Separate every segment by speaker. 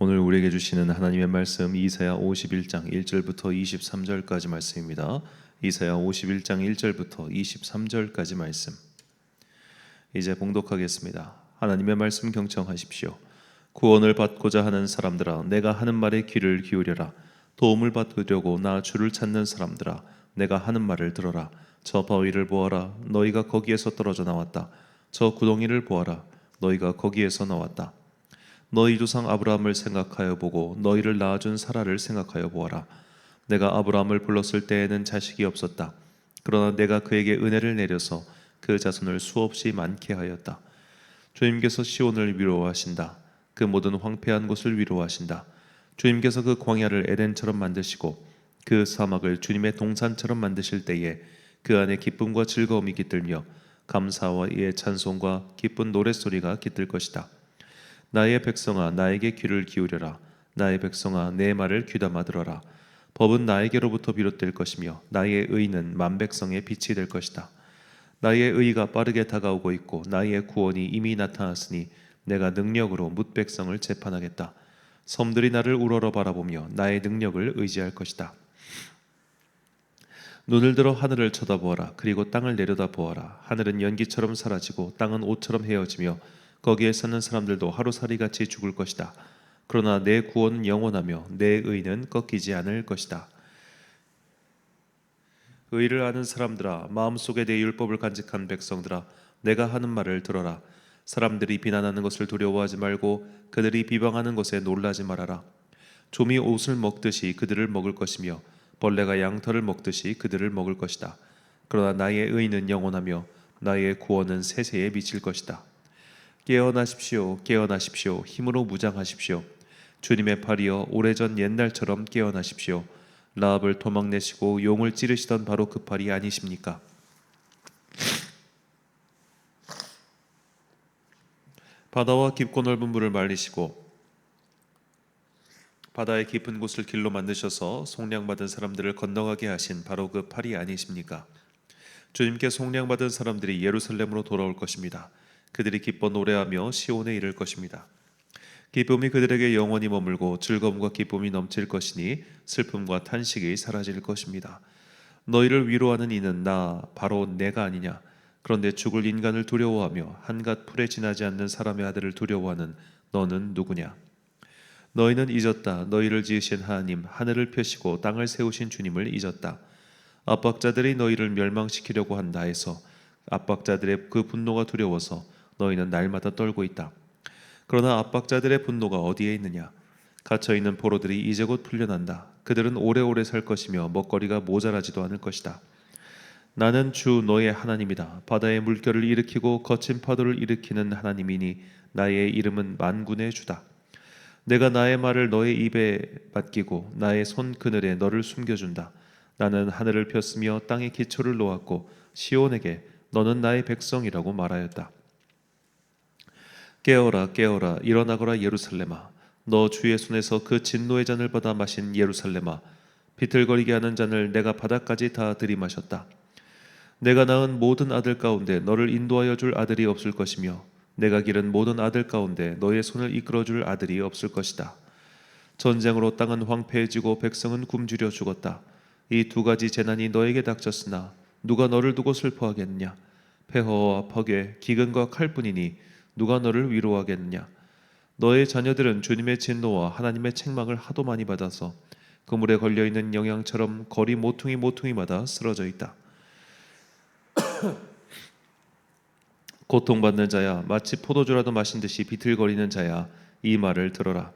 Speaker 1: 오늘 우리에게 주시는 하나님의 말씀 이사야 51장 1절부터 23절까지 말씀입니다. 이사야 51장 1절부터 23절까지 말씀. 이제 봉독하겠습니다. 하나님의 말씀 경청하십시오. 구원을 받고자 하는 사람들아, 내가 하는 말에 귀를 기울여라. 도움을 받으려고 나 주를 찾는 사람들아, 내가 하는 말을 들어라. 저 바위를 보아라. 너희가 거기에서 떨어져 나왔다. 저 구덩이를 보아라. 너희가 거기에서 나왔다. 너희 조상 아브라함을 생각하여 보고 너희를 낳아준 사라를 생각하여 보아라. 내가 아브라함을 불렀을 때에는 자식이 없었다. 그러나 내가 그에게 은혜를 내려서 그 자손을 수없이 많게 하였다. 주님께서 시온을 위로하신다. 그 모든 황폐한 곳을 위로하신다. 주님께서 그 광야를 에덴처럼 만드시고 그 사막을 주님의 동산처럼 만드실 때에 그 안에 기쁨과 즐거움이 깃들며 감사와 이의 찬송과 기쁜 노랫소리가 깃들 것이다. 나의 백성아, 나에게 귀를 기울여라. 나의 백성아, 내 말을 귀담아 들어라. 법은 나에게로부터 비롯될 것이며 나의 의는 만백성의 빛이 될 것이다. 나의 의가 빠르게 다가오고 있고 나의 구원이 이미 나타났으니 내가 능력으로 뭇 백성을 재판하겠다. 섬들이 나를 우러러 바라보며 나의 능력을 의지할 것이다. 눈을 들어 하늘을 쳐다보아라. 그리고 땅을 내려다보아라. 하늘은 연기처럼 사라지고 땅은 옷처럼 헤어지며 거기에 사는 사람들도 하루살이같이 죽을 것이다. 그러나 내 구원은 영원하며 내 의는 꺾이지 않을 것이다. 의를 아는 사람들아, 마음속에 내 율법을 간직한 백성들아, 내가 하는 말을 들어라. 사람들이 비난하는 것을 두려워하지 말고 그들이 비방하는 것에 놀라지 말아라. 좀이 옷을 먹듯이 그들을 먹을 것이며 벌레가 양털을 먹듯이 그들을 먹을 것이다. 그러나 나의 의는 영원하며 나의 구원은 세세에 미칠 것이다. 깨어나십시오, 깨어나십시오. 힘으로 무장하십시오. 주님의 팔이여, 오래전 옛날처럼 깨어나십시오. 라합을 도망내시고 용을 찌르시던 바로 그 팔이 아니십니까? 바다와 깊고 넓은 물을 말리시고 바다의 깊은 곳을 길로 만드셔서 속량받은 사람들을 건너가게 하신 바로 그 팔이 아니십니까? 주님께 속량받은 사람들이 예루살렘으로 돌아올 것입니다. 그들이 기뻐 노래하며 시온에 이를 것입니다. 기쁨이 그들에게 영원히 머물고 즐거움과 기쁨이 넘칠 것이니 슬픔과 탄식이 사라질 것입니다. 너희를 위로하는 이는 나 바로 내가 아니냐? 그런데 죽을 인간을 두려워하며 한갓 풀에 지나지 않는 사람의 아들을 두려워하는 너는 누구냐? 너희는 잊었다. 너희를 지으신 하나님, 하늘을 펴시고 땅을 세우신 주님을 잊었다. 압박자들이 너희를 멸망시키려고 한다 해서 압박자들의 그 분노가 두려워서 너희는 날마다 떨고 있다. 그러나 압박자들의 분노가 어디에 있느냐? 갇혀있는 포로들이 이제 곧 풀려난다. 그들은 오래오래 살 것이며 먹거리가 모자라지도 않을 것이다. 나는 주 너의 하나님이다. 바다의 물결을 일으키고 거친 파도를 일으키는 하나님이니 나의 이름은 만군의 주다. 내가 나의 말을 너의 입에 맡기고 나의 손 그늘에 너를 숨겨준다. 나는 하늘을 폈으며 땅에 기초를 놓았고 시온에게 너는 나의 백성이라고 말하였다. 깨어라, 깨어라, 일어나거라 예루살렘아. 너 주의 손에서 그 진노의 잔을 받아 마신 예루살렘아. 비틀거리게 하는 잔을 내가 바닥까지 다 들이마셨다. 내가 낳은 모든 아들 가운데 너를 인도하여 줄 아들이 없을 것이며 내가 기른 모든 아들 가운데 너의 손을 이끌어 줄 아들이 없을 것이다. 전쟁으로 땅은 황폐해지고 백성은 굶주려 죽었다. 이 두 가지 재난이 너에게 닥쳤으나 누가 너를 두고 슬퍼하겠느냐? 폐허와 파괴, 기근과 칼뿐이니 누가 너를 위로하겠느냐? 너의 자녀들은 주님의 진노와 하나님의 책망을 하도 많이 받아서 그물에 걸려있는 영양처럼 거리 모퉁이마다 쓰러져 있다. 고통받는 자야, 마치 포도주라도 마신 듯이 비틀거리는 자야, 이 말을 들어라.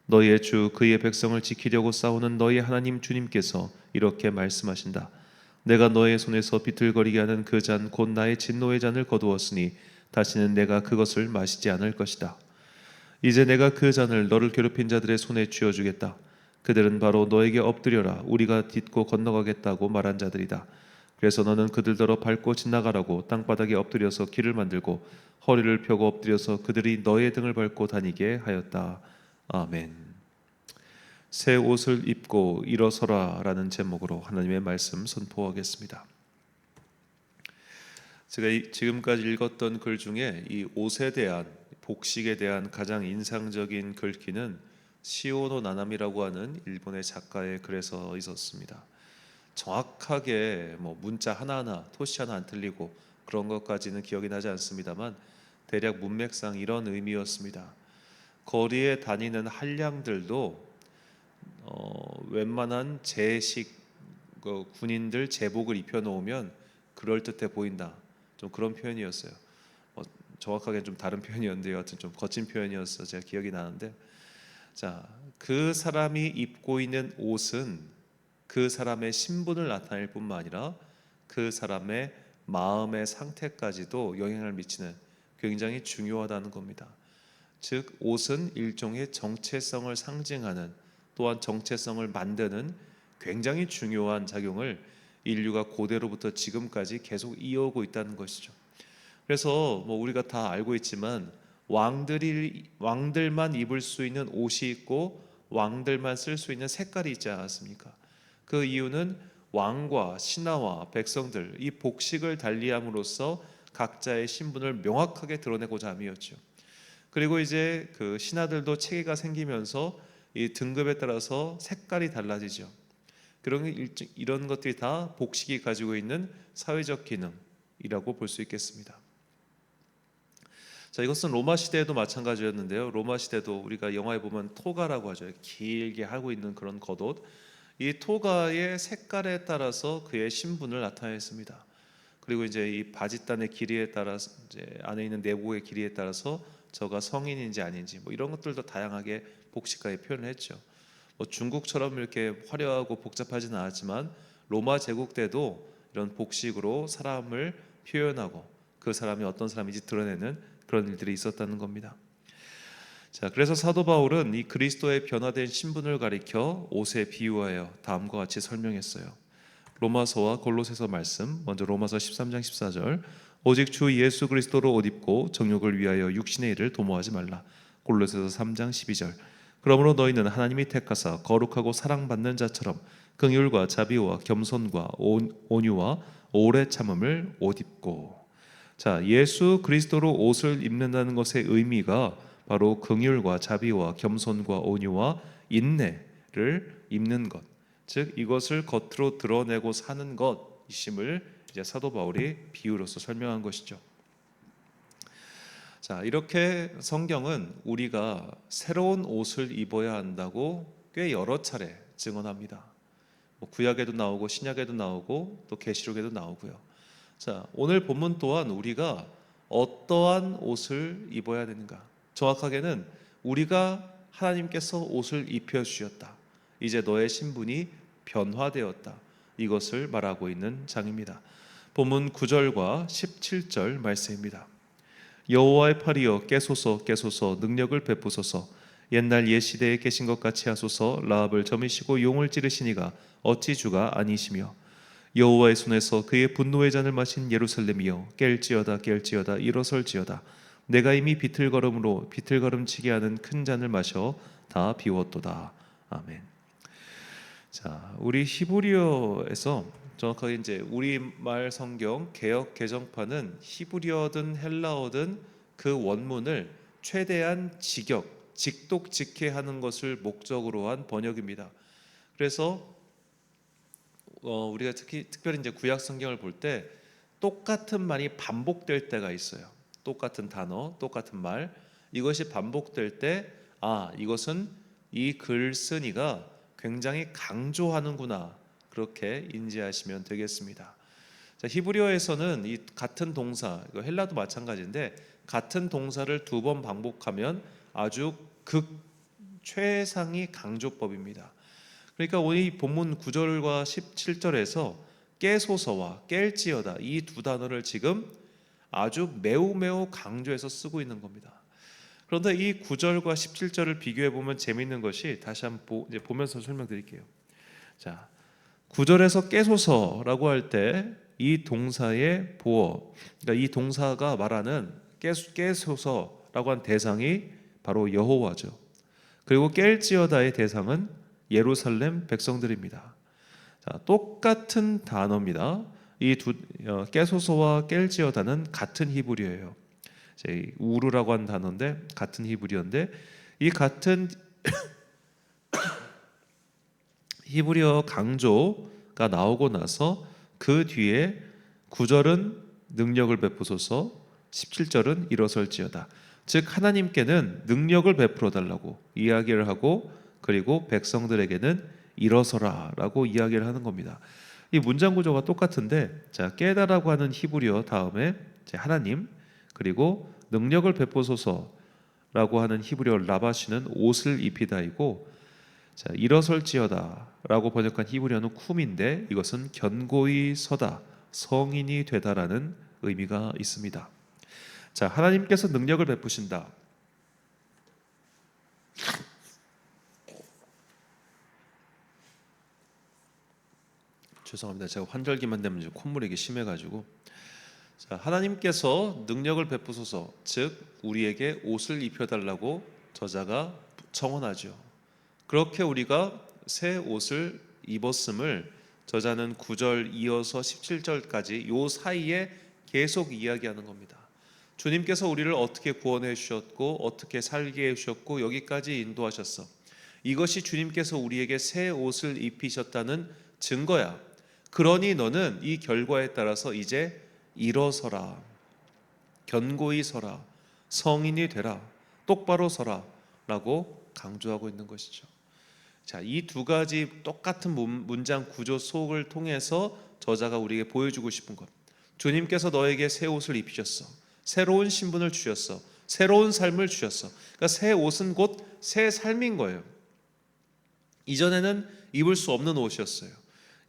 Speaker 1: 너희의 주 그의 백성을 지키려고 싸우는 너희 하나님 주님께서 이렇게 말씀하신다. 내가 너의 손에서 비틀거리게 하는 그 잔 곧 나의 진노의 잔을 거두었으니 다시는 내가 그것을 마시지 않을 것이다. 이제 내가 그 잔을 너를 괴롭힌 자들의 손에 쥐어주겠다. 그들은 바로 너에게 엎드려라, 우리가 딛고 건너가겠다고 말한 자들이다. 그래서 너는 그들더러 밟고 지나가라고 땅바닥에 엎드려서 길을 만들고 허리를 펴고 엎드려서 그들이 너의 등을 밟고 다니게 하였다. 아멘. 새 옷을 입고 일어서라 라는 제목으로 하나님의 말씀 선포하겠습니다. 제가 지금까지 읽었던 글 중에 이 옷에 대한, 복식에 대한 가장 인상적인 글귀는 시오노 나나미라고 하는 일본의 작가의 글에서 있었습니다. 정확하게 뭐 문자 하나하나 토시 하나 안 틀리고 그런 것까지는 기억이 나지 않습니다만 대략 문맥상 이런 의미였습니다. 거리에 다니는 한량들도 웬만한 제식 군인들 제복을 입혀놓으면 그럴듯해 보인다. 좀 그런 표현이었어요. 정확하게는 좀 다른 표현이었는데 여하튼 좀 거친 표현이었어 제가 기억이 나는데, 자, 그 사람이 입고 있는 옷은 그 사람의 신분을 나타낼 뿐만 아니라 그 사람의 마음의 상태까지도 영향을 미치는 굉장히 중요하다는 겁니다. 즉 옷은 일종의 정체성을 상징하는, 또한 정체성을 만드는 굉장히 중요한 작용을 인류가 고대로부터 지금까지 계속 이어오고 있다는 것이죠. 그래서 뭐 우리가 다 알고 있지만 왕들만 입을 수 있는 옷이 있고 왕들만 쓸 수 있는 색깔이 있지 않았습니까? 그 이유는 왕과 신하와 백성들 이 복식을 달리함으로써 각자의 신분을 명확하게 드러내고자 함이었죠. 그리고 이제 그 신하들도 체계가 생기면서 이 등급에 따라서 색깔이 달라지죠. 이런 것들이 다 복식이 가지고 있는 사회적 기능이라고 볼 수 있겠습니다. 자, 이것은 로마 시대에도 마찬가지였는데요. 로마 시대도 우리가 영화에 보면 토가라고 하죠. 길게 하고 있는 그런 겉옷. 이 토가의 색깔에 따라서 그의 신분을 나타냈습니다. 그리고 이제 이 바짓단의 길이에 따라서 이제 안에 있는 내부의 길이에 따라서 저가 성인인지 아닌지 뭐 이런 것들도 다양하게 복식하게 표현을 했죠. 뭐 중국처럼 이렇게 화려하고 복잡하지는 않았지만 로마 제국 때도 이런 복식으로 사람을 표현하고 그 사람이 어떤 사람인지 드러내는 그런 일들이 있었다는 겁니다. 자, 그래서 사도 바울은 이 그리스도의 변화된 신분을 가리켜 옷에 비유하여 다음과 같이 설명했어요. 로마서와 골로새서 말씀, 먼저 로마서 13장 14절, 오직 주 예수 그리스도로 옷 입고 정욕을 위하여 육신의 일을 도모하지 말라. 골로새서 3장 12절, 그러므로 너희는 하나님이 택하사 거룩하고 사랑받는 자처럼 긍휼과 자비와 겸손과 온유와 오래 참음을 옷 입고. 자, 예수 그리스도로 옷을 입는다는 것의 의미가 바로 긍휼과 자비와 겸손과 온유와 인내를 입는 것, 즉 이것을 겉으로 드러내고 사는 것이심을 이제 사도 바울이 비유로서 설명한 것이죠. 자, 이렇게 성경은 우리가 새로운 옷을 입어야 한다고 꽤 여러 차례 증언합니다. 뭐 구약에도 나오고 신약에도 나오고 또 계시록에도 나오고요. 자, 오늘 본문 또한 우리가 어떠한 옷을 입어야 되는가? 정확하게는 우리가 하나님께서 옷을 입혀 주셨다. 이제 너의 신분이 변화되었다. 이것을 말하고 있는 장입니다. 본문 9절과 17절 말씀입니다. 여호와의 팔이여 깨소서 깨소서 능력을 베푸소서 옛날 옛 시대에 계신 것 같이 하소서 라합을 점이시고 용을 찌르시니가 어찌 주가 아니시며 여호와의 손에서 그의 분노의 잔을 마신 예루살렘이여 깰지어다 깰지어다 일어설지어다 내가 이미 비틀걸음으로 비틀걸음치게 하는 큰 잔을 마셔 다 비웠도다. 아멘. 자, 우리 히브리어에서 정확하게 이제 우리말 성경 개역 개정판은 히브리어든 헬라어든 그 원문을 최대한 직독직해 하는 것을 목적으로 한 번역입니다. 그래서 우리가 특별히 이제 구약 성경을 볼 때 똑같은 말이 반복될 때가 있어요. 똑같은 단어, 똑같은 말, 이것이 반복될 때 이것은 이 글쓴이가 굉장히 강조하는구나, 그렇게 인지하시면 되겠습니다. 자, 히브리어에서는 이 같은 동사, 이거 헬라도 마찬가지인데 같은 동사를 두 번 반복하면 아주 최상위 강조법입니다. 그러니까 오늘 이 본문 9절과 17절에서 깨소서와 깰지어다 이 두 단어를 지금 아주 매우 강조해서 쓰고 있는 겁니다. 그런데 이 9절과 17절을 비교해 보면 재미있는 것이, 다시 한번 이제 보면서 설명드릴게요. 자, 9절에서 깨소서라고 할 때 이 동사의 보어, 그러니까 이 동사가 말하는 깨소서라고 한 대상이 바로 여호와죠. 그리고 깰지어다의 대상은 예루살렘 백성들입니다. 자, 똑같은 단어입니다. 이 깨소서와 깰지어다는 같은 히브리어예요. 우르라고 한 단어인데 같은 히브리어인데 이 같은 히브리어 강조가 나오고 나서 그 뒤에 9절은 능력을 베푸소서, 17절은 일어설지어다. 즉 하나님께는 능력을 베풀어 달라고 이야기를 하고, 그리고 백성들에게는 일어서라라고 이야기를 하는 겁니다. 이 문장 구조가 똑같은데, 자, 깨다라고 하는 히브리어 다음에 하나님, 그리고 능력을 베푸소서라고 하는 히브리어 라바시는 옷을 입히다이고, 자, 일어설지어다라고 번역한 히브리어는 쿰인데 이것은 견고히 서다, 성인이 되다라는 의미가 있습니다. 자, 하나님께서 능력을 베푸신다. 죄송합니다. 제가 환절기만 되면 이제 콧물이 심해가지고. 자, 하나님께서 능력을 베푸소서, 즉 우리에게 옷을 입혀달라고 저자가 청원하죠. 그렇게 우리가 새 옷을 입었음을 저자는 9절 이어서 17절까지 요 사이에 계속 이야기하는 겁니다. 주님께서 우리를 어떻게 구원해 주셨고 어떻게 살게 해 주셨고 여기까지 인도하셨어. 이것이 주님께서 우리에게 새 옷을 입히셨다는 증거야. 그러니 너는 이 결과에 따라서 이제 일어서라, 견고히 서라, 성인이 되라, 똑바로 서라 라고 강조하고 있는 것이죠. 자, 이 두 가지 똑같은 문장 구조 속을 통해서 저자가 우리에게 보여주고 싶은 것, 주님께서 너에게 새 옷을 입히셨어. 새로운 신분을 주셨어. 새로운 삶을 주셨어. 그러니까 새 옷은 곧 새 삶인 거예요. 이전에는 입을 수 없는 옷이었어요.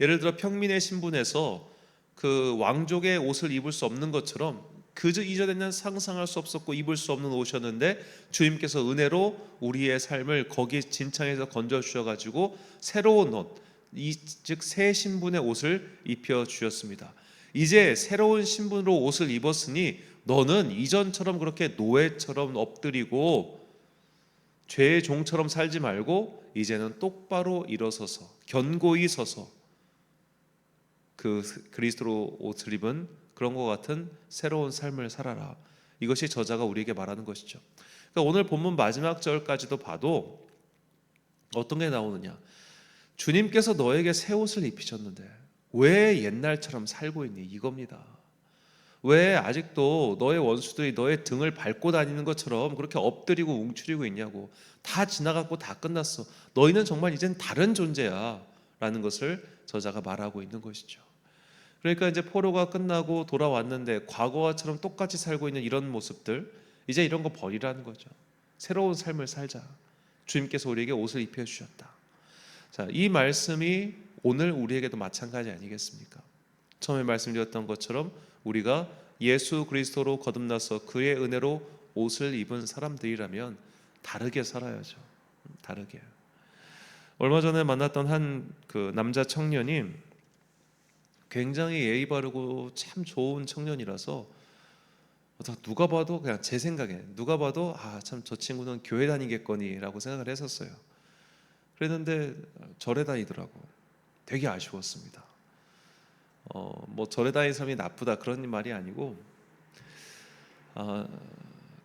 Speaker 1: 예를 들어 평민의 신분에서 그 왕족의 옷을 입을 수 없는 것처럼 그 이전에는 상상할 수 없었고 입을 수 없는 옷이었는데 주님께서 은혜로 우리의 삶을 거기 진창에서 건져 주셔가지고 새로운 옷, 즉 새 신분의 옷을 입혀 주셨습니다. 이제 새로운 신분으로 옷을 입었으니 너는 이전처럼 그렇게 노예처럼 엎드리고 죄의 종처럼 살지 말고 이제는 똑바로 일어서서 견고히 서서 그 그리스도로 옷을 입은 그런 것 같은 새로운 삶을 살아라. 이것이 저자가 우리에게 말하는 것이죠. 그러니까 오늘 본문 마지막 절까지도 봐도 어떤 게 나오느냐, 주님께서 너에게 새 옷을 입히셨는데 왜 옛날처럼 살고 있니? 이겁니다. 왜 아직도 너의 원수들이 너의 등을 밟고 다니는 것처럼 그렇게 엎드리고 웅크리고 있냐고. 다 지나갔고 다 끝났어. 너희는 정말 이젠 다른 존재야 라는 것을 저자가 말하고 있는 것이죠. 그러니까 이제 포로가 끝나고 돌아왔는데 과거와처럼 똑같이 살고 있는 이런 모습들, 이제 이런 거 버리라는 거죠. 새로운 삶을 살자. 주님께서 우리에게 옷을 입혀 주셨다. 자, 이 말씀이 오늘 우리에게도 마찬가지 아니겠습니까? 처음에 말씀드렸던 것처럼 우리가 예수 그리스도로 거듭나서 그의 은혜로 옷을 입은 사람들이라면 다르게 살아야죠. 다르게. 얼마 전에 만났던 한 그 남자 청년이 굉장히 예의 바르고 참 좋은 청년이라서 누가 봐도 그냥 제 생각에 누가 봐도 참 저 친구는 교회 다니겠거니라고 생각을 했었어요. 그랬는데 절에 다니더라고. 되게 아쉬웠습니다. 뭐 절에 다니는 사람이 나쁘다 그런 말이 아니고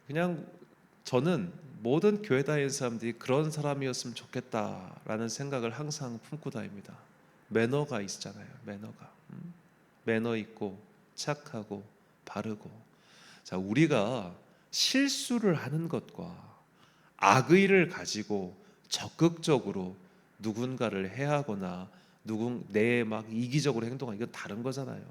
Speaker 1: 그냥 저는 모든 교회 다니는 사람들이 그런 사람이었으면 좋겠다라는 생각을 항상 품고 다닙니다. 매너가 있잖아요. 매너 있고 착하고 바르고. 자, 우리가 실수를 하는 것과 악의를 가지고 적극적으로 누군가를 해하거나 내에 막 이기적으로 행동하는 이건 다른 거잖아요.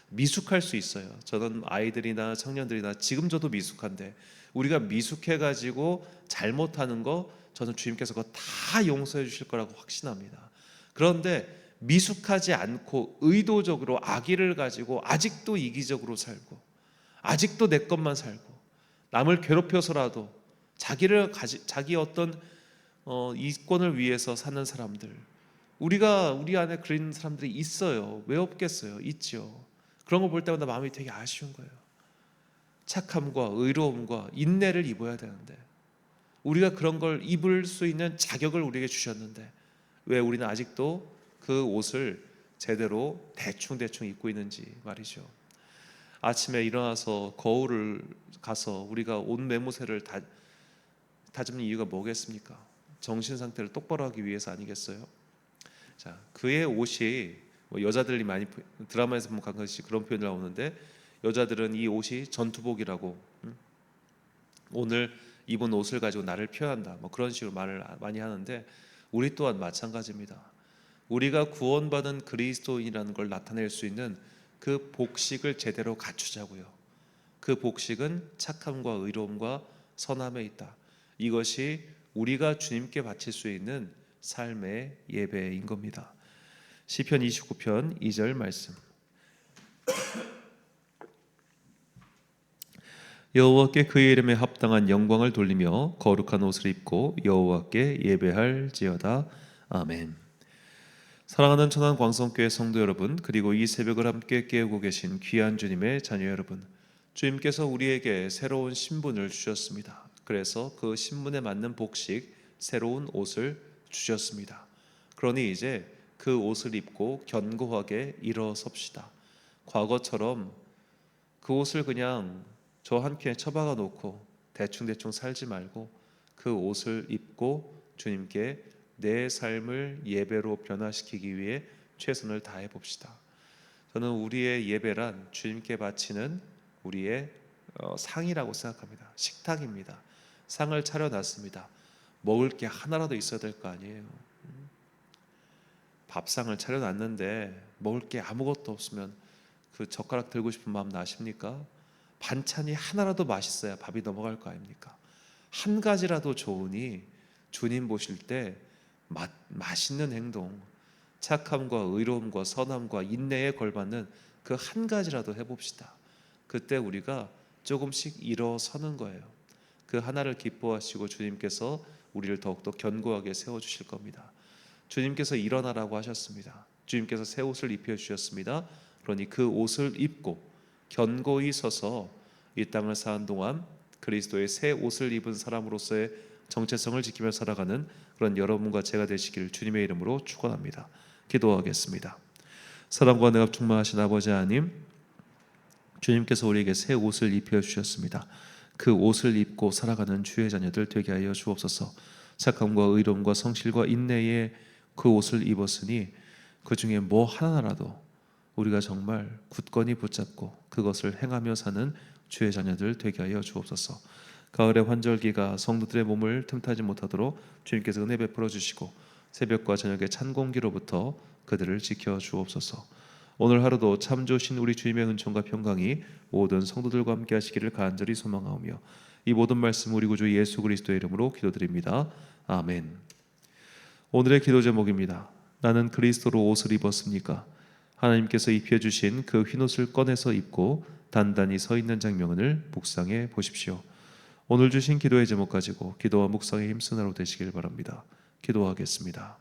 Speaker 1: 미숙할 수 있어요. 저는 아이들이나 청년들이나 지금 저도 미숙한데 우리가 미숙해가지고 잘못하는 거 저는 주님께서 그거 다 용서해 주실 거라고 확신합니다. 그런데 미숙하지 않고 의도적으로 악의를 가지고 아직도 이기적으로 살고 아직도 내 것만 살고 남을 괴롭혀서라도 자기 어떤 이권을 위해서 사는 사람들, 우리 안에 그런 사람들이 있어요. 왜 없겠어요? 있죠. 그런 거 볼 때마다 마음이 되게 아쉬운 거예요. 착함과 의로움과 인내를 입어야 되는데 우리가 그런 걸 입을 수 있는 자격을 우리에게 주셨는데 왜 우리는 아직도 그 옷을 제대로 대충 입고 있는지 말이죠. 아침에 일어나서 거울을 가서 우리가 옷 매무새를 다듬는 이유가 뭐겠습니까? 정신 상태를 똑바로 하기 위해서 아니겠어요? 자, 그의 옷이 뭐 여자들이 많이 드라마에서 보면 가끔씩 그런 표현을 나오는데 여자들은 이 옷이 전투복이라고 오늘 입은 옷을 가지고 나를 표현한다 뭐 그런 식으로 말을 많이 하는데 우리 또한 마찬가지입니다. 우리가 구원받은 그리스도인이라는 걸 나타낼 수 있는 그 복식을 제대로 갖추자고요. 그 복식은 착함과 의로움과 선함에 있다. 이것이 우리가 주님께 바칠 수 있는 삶의 예배인 겁니다. 시편 29편 2절 말씀. 여호와께 그의 이름에 합당한 영광을 돌리며 거룩한 옷을 입고 여호와께 예배할지어다. 아멘. 사랑하는 천안 광성교회 성도 여러분, 그리고 이 새벽을 함께 깨우고 계신 귀한 주님의 자녀 여러분, 주님께서 우리에게 새로운 신분을 주셨습니다. 그래서 그 신분에 맞는 복식, 새로운 옷을 주셨습니다. 그러니 이제 그 옷을 입고 견고하게 일어섭시다. 과거처럼 그 옷을 그냥 저 한 켠에 처박아 놓고 대충대충 살지 말고 그 옷을 입고 주님께 내 삶을 예배로 변화시키기 위해 최선을 다해 봅시다. 저는 우리의 예배란 주님께 바치는 우리의 상이라고 생각합니다. 식탁입니다. 상을 차려놨습니다. 먹을 게 하나라도 있어야 될 거 아니에요. 밥상을 차려놨는데 먹을 게 아무것도 없으면 그 젓가락 들고 싶은 마음 나십니까? 반찬이 하나라도 맛있어야 밥이 넘어갈 거 아닙니까? 한 가지라도 좋으니 주님 보실 때 맛있는 행동, 착함과 의로움과 선함과 인내에 걸맞는 그 한 가지라도 해봅시다. 그때 우리가 조금씩 일어서는 거예요. 그 하나를 기뻐하시고 주님께서 우리를 더욱더 견고하게 세워주실 겁니다. 주님께서 일어나라고 하셨습니다. 주님께서 새 옷을 입혀주셨습니다. 그러니 그 옷을 입고 견고히 서서 이 땅을 사는 동안 그리스도의 새 옷을 입은 사람으로서의 정체성을 지키며 살아가는 그런 여러분과 제가 되시기를 주님의 이름으로 축원합니다. 기도하겠습니다. 사랑과 은혜가 충만하신 아버지 하나님, 주님께서 우리에게 새 옷을 입혀주셨습니다. 그 옷을 입고 살아가는 주의 자녀들 되게 하여 주옵소서. 착함과 의로움과 성실과 인내의 그 옷을 입었으니 그 중에 뭐 하나라도 우리가 정말 굳건히 붙잡고 그것을 행하며 사는 주의 자녀들 되게 하여 주옵소서. 가을의 환절기가 성도들의 몸을 틈타지 못하도록 주님께서 은혜 베풀어 주시고 새벽과 저녁의 찬 공기로부터 그들을 지켜 주옵소서. 오늘 하루도 참 좋으신 우리 주님의 은총과 평강이 모든 성도들과 함께 하시기를 간절히 소망하오며 이 모든 말씀 우리 구주 예수 그리스도의 이름으로 기도드립니다. 아멘. 오늘의 기도 제목입니다. 나는 그리스도로 옷을 입었습니까? 하나님께서 입혀주신 그 흰옷을 꺼내서 입고 단단히 서 있는 장면을 묵상해 보십시오. 오늘 주신 기도의 제목 가지고 기도와 묵상에 힘쓰는 하루 되시길 바랍니다. 기도하겠습니다.